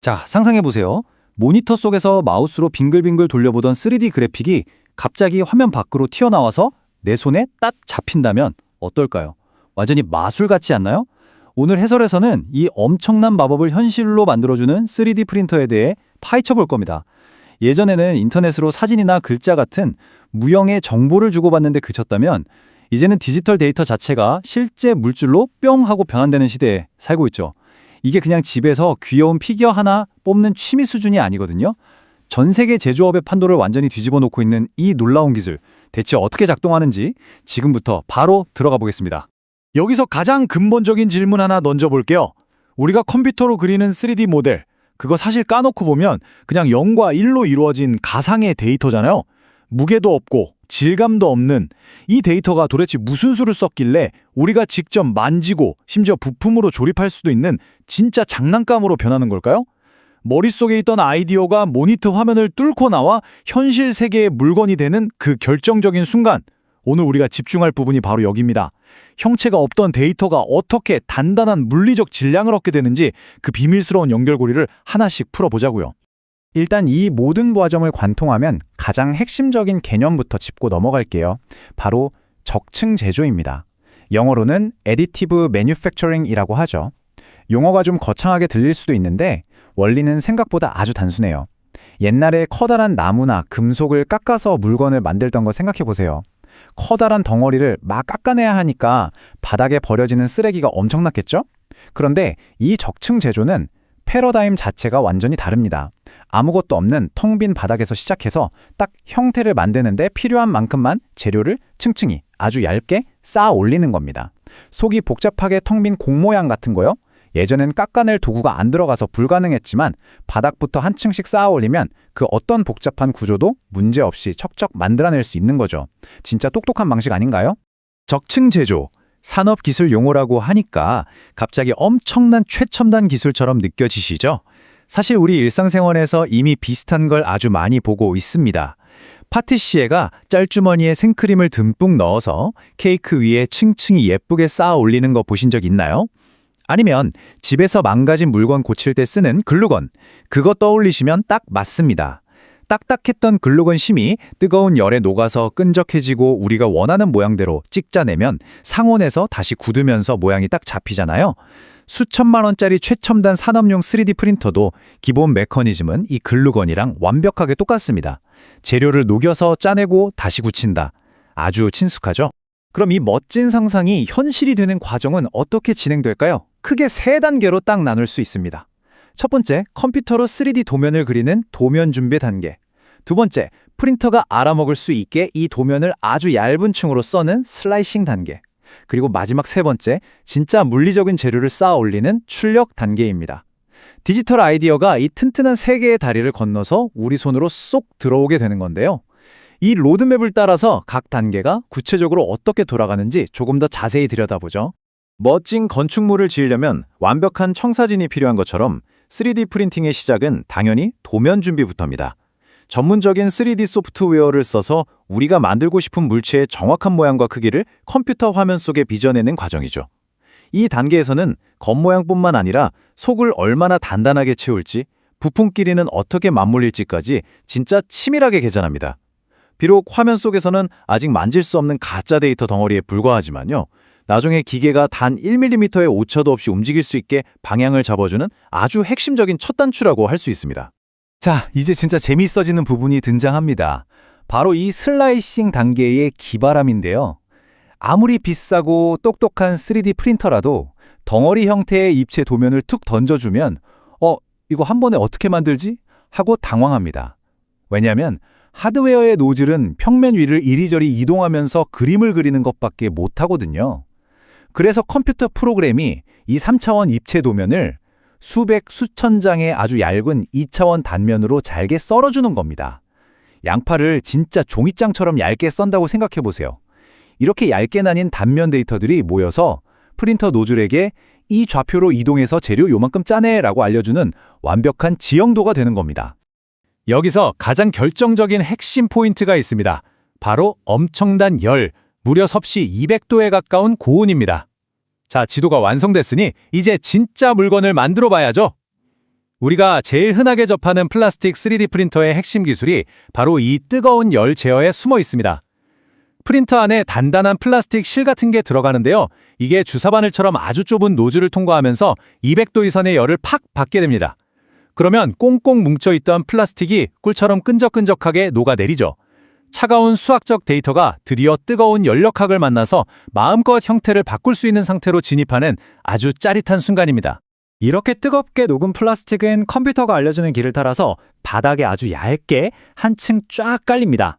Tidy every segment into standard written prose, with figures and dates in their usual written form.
자, 상상해보세요. 모니터 속에서 마우스로 빙글빙글 돌려보던 3D 그래픽이 갑자기 화면 밖으로 튀어나와서 내 손에 딱 잡힌다면 어떨까요? 완전히 마술 같지 않나요? 오늘 해설에서는 이 엄청난 마법을 현실로 만들어주는 3D 프린터에 대해 파헤쳐 볼 겁니다. 예전에는 인터넷으로 사진이나 글자 같은 무형의 정보를 주고받는데 그쳤다면 이제는 디지털 데이터 자체가 실제 물질로 뿅 하고 변환되는 시대에 살고 있죠. 이게 그냥 집에서 귀여운 피규어 하나 뽑는 취미 수준이 아니거든요. 전 세계 제조업의 판도를 완전히 뒤집어 놓고 있는 이 놀라운 기술, 대체 어떻게 작동하는지 지금부터 바로 들어가 보겠습니다. 여기서 가장 근본적인 질문 하나 던져볼게요. 우리가 컴퓨터로 그리는 3D 모델, 그거 사실 까놓고 보면 그냥 0과 1로 이루어진 가상의 데이터잖아요. 무게도 없고 질감도 없는 이 데이터가 도대체 무슨 수를 썼길래 우리가 직접 만지고 심지어 부품으로 조립할 수도 있는 진짜 장난감으로 변하는 걸까요? 머릿속에 있던 아이디어가 모니터 화면을 뚫고 나와 현실 세계의 물건이 되는 그 결정적인 순간, 오늘 우리가 집중할 부분이 바로 여기입니다. 형체가 없던 데이터가 어떻게 단단한 물리적 질량을 얻게 되는지 그 비밀스러운 연결고리를 하나씩 풀어보자고요. 일단 이 모든 과정을 관통하면 가장 핵심적인 개념부터 짚고 넘어갈게요. 바로 적층 제조입니다. 영어로는 Additive Manufacturing이라고 하죠. 용어가 좀 거창하게 들릴 수도 있는데 원리는 생각보다 아주 단순해요. 옛날에 커다란 나무나 금속을 깎아서 물건을 만들던 거 생각해 보세요. 커다란 덩어리를 막 깎아내야 하니까 바닥에 버려지는 쓰레기가 엄청났겠죠? 그런데 이 적층 제조는 패러다임 자체가 완전히 다릅니다. 아무것도 없는 텅 빈 바닥에서 시작해서 딱 형태를 만드는데 필요한 만큼만 재료를 층층이 아주 얇게 쌓아 올리는 겁니다. 속이 복잡하게 텅 빈 공 모양 같은 거요? 예전엔 깎아낼 도구가 안 들어가서 불가능했지만 바닥부터 한 층씩 쌓아 올리면 그 어떤 복잡한 구조도 문제없이 척척 만들어낼 수 있는 거죠. 진짜 똑똑한 방식 아닌가요? 적층 제조, 산업기술 용어라고 하니까 갑자기 엄청난 최첨단 기술처럼 느껴지시죠? 사실 우리 일상생활에서 이미 비슷한 걸 아주 많이 보고 있습니다. 파티시에가 짤주머니에 생크림을 듬뿍 넣어서 케이크 위에 층층이 예쁘게 쌓아 올리는 거 보신 적 있나요? 아니면 집에서 망가진 물건 고칠 때 쓰는 글루건, 그거 떠올리시면 딱 맞습니다. 딱딱했던 글루건 심이 뜨거운 열에 녹아서 끈적해지고 우리가 원하는 모양대로 찍자내면 상온에서 다시 굳으면서 모양이 딱 잡히잖아요. 수천만 원짜리 최첨단 산업용 3D 프린터도 기본 메커니즘은 이 글루건이랑 완벽하게 똑같습니다. 재료를 녹여서 짜내고 다시 굳힌다. 아주 친숙하죠? 그럼 이 멋진 상상이 현실이 되는 과정은 어떻게 진행될까요? 크게 세 단계로 딱 나눌 수 있습니다. 첫 번째, 컴퓨터로 3D 도면을 그리는 도면 준비 단계. 두 번째, 프린터가 알아먹을 수 있게 이 도면을 아주 얇은 층으로 써는 슬라이싱 단계. 그리고 마지막 세 번째, 진짜 물리적인 재료를 쌓아 올리는 출력 단계입니다. 디지털 아이디어가 이 튼튼한 세 개의 다리를 건너서 우리 손으로 쏙 들어오게 되는 건데요. 이 로드맵을 따라서 각 단계가 구체적으로 어떻게 돌아가는지 조금 더 자세히 들여다보죠. 멋진 건축물을 지으려면 완벽한 청사진이 필요한 것처럼 3D 프린팅의 시작은 당연히 도면 준비부터입니다. 전문적인 3D 소프트웨어를 써서 우리가 만들고 싶은 물체의 정확한 모양과 크기를 컴퓨터 화면 속에 빚어내는 과정이죠. 이 단계에서는 겉모양뿐만 아니라 속을 얼마나 단단하게 채울지, 부품끼리는 어떻게 맞물릴지까지 진짜 치밀하게 계산합니다. 비록 화면 속에서는 아직 만질 수 없는 가짜 데이터 덩어리에 불과하지만요. 나중에 기계가 단 1mm의 오차도 없이 움직일 수 있게 방향을 잡아주는 아주 핵심적인 첫 단추라고 할 수 있습니다. 자, 이제 진짜 재미있어지는 부분이 등장합니다. 바로 이 슬라이싱 단계의 기바람인데요. 아무리 비싸고 똑똑한 3D 프린터라도 덩어리 형태의 입체 도면을 툭 던져주면 이거 한 번에 어떻게 만들지? 하고 당황합니다. 왜냐하면 하드웨어의 노즐은 평면 위를 이리저리 이동하면서 그림을 그리는 것밖에 못하거든요. 그래서 컴퓨터 프로그램이 이 3차원 입체 도면을 수백, 수천 장의 아주 얇은 2차원 단면으로 잘게 썰어주는 겁니다. 양파를 진짜 종이장처럼 얇게 썬다고 생각해보세요. 이렇게 얇게 나뉜 단면 데이터들이 모여서 프린터 노즐에게 이 좌표로 이동해서 재료 요만큼 짜내 라고 알려주는 완벽한 지형도가 되는 겁니다. 여기서 가장 결정적인 핵심 포인트가 있습니다. 바로 엄청난 열, 무려 섭씨 200도에 가까운 고온입니다. 자, 지도가 완성됐으니 이제 진짜 물건을 만들어 봐야죠. 우리가 제일 흔하게 접하는 플라스틱 3D 프린터의 핵심 기술이 바로 이 뜨거운 열 제어에 숨어 있습니다. 프린터 안에 단단한 플라스틱 실 같은 게 들어가는데요. 이게 주사바늘처럼 아주 좁은 노즐을 통과하면서 200도 이상의 열을 팍 받게 됩니다. 그러면 꽁꽁 뭉쳐있던 플라스틱이 꿀처럼 끈적끈적하게 녹아내리죠. 차가운 수학적 데이터가 드디어 뜨거운 연력학을 만나서 마음껏 형태를 바꿀 수 있는 상태로 진입하는 아주 짜릿한 순간입니다. 이렇게 뜨겁게 녹은 플라스틱은 컴퓨터가 알려주는 길을 따라서 바닥에 아주 얇게 한 층 쫙 깔립니다.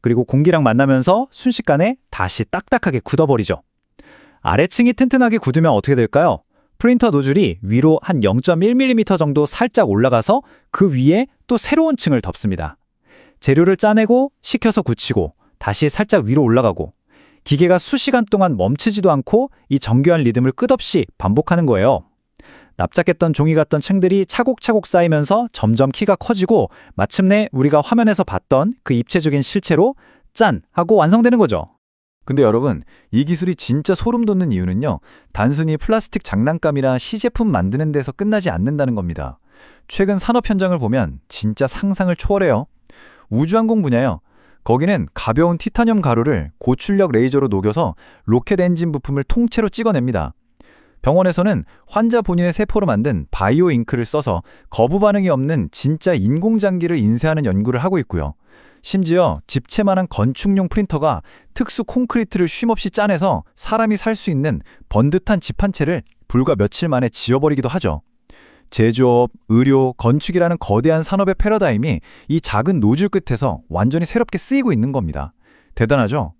그리고 공기랑 만나면서 순식간에 다시 딱딱하게 굳어버리죠. 아래층이 튼튼하게 굳으면 어떻게 될까요? 프린터 노즐이 위로 한 0.1mm 정도 살짝 올라가서 그 위에 또 새로운 층을 덮습니다. 재료를 짜내고 식혀서 굳히고 다시 살짝 위로 올라가고 기계가 수시간 동안 멈추지도 않고 이 정교한 리듬을 끝없이 반복하는 거예요. 납작했던 종이 같던 층들이 차곡차곡 쌓이면서 점점 키가 커지고 마침내 우리가 화면에서 봤던 그 입체적인 실체로 짠! 하고 완성되는 거죠. 근데 여러분, 이 기술이 진짜 소름 돋는 이유는요. 단순히 플라스틱 장난감이나 시제품 만드는 데서 끝나지 않는다는 겁니다. 최근 산업 현장을 보면 진짜 상상을 초월해요. 우주항공 분야요. 거기는 가벼운 티타늄 가루를 고출력 레이저로 녹여서 로켓 엔진 부품을 통째로 찍어냅니다. 병원에서는 환자 본인의 세포로 만든 바이오 잉크를 써서 거부 반응이 없는 진짜 인공장기를 인쇄하는 연구를 하고 있고요. 심지어 집채만한 건축용 프린터가 특수 콘크리트를 쉼없이 짜내서 사람이 살 수 있는 번듯한 집 한 채를 불과 며칠 만에 지어버리기도 하죠. 제조업, 의료, 건축이라는 거대한 산업의 패러다임이 이 작은 노즐 끝에서 완전히 새롭게 쓰이고 있는 겁니다. 대단하죠?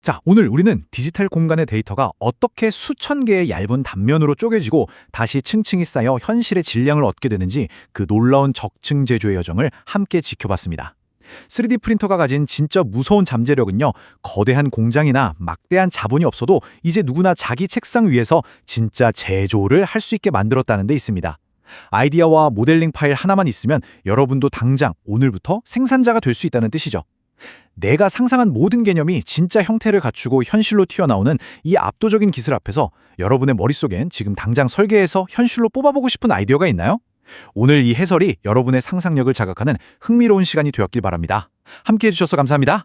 자, 오늘 우리는 디지털 공간의 데이터가 어떻게 수천 개의 얇은 단면으로 쪼개지고 다시 층층이 쌓여 현실의 질량을 얻게 되는지 그 놀라운 적층 제조의 여정을 함께 지켜봤습니다. 3D 프린터가 가진 진짜 무서운 잠재력은요, 거대한 공장이나 막대한 자본이 없어도 이제 누구나 자기 책상 위에서 진짜 제조를 할 수 있게 만들었다는 데 있습니다. 아이디어와 모델링 파일 하나만 있으면 여러분도 당장 오늘부터 생산자가 될 수 있다는 뜻이죠. 내가 상상한 모든 개념이 진짜 형태를 갖추고 현실로 튀어나오는 이 압도적인 기술 앞에서 여러분의 머릿속엔 지금 당장 설계해서 현실로 뽑아보고 싶은 아이디어가 있나요? 오늘 이 해설이 여러분의 상상력을 자극하는 흥미로운 시간이 되었길 바랍니다. 함께해 주셔서 감사합니다.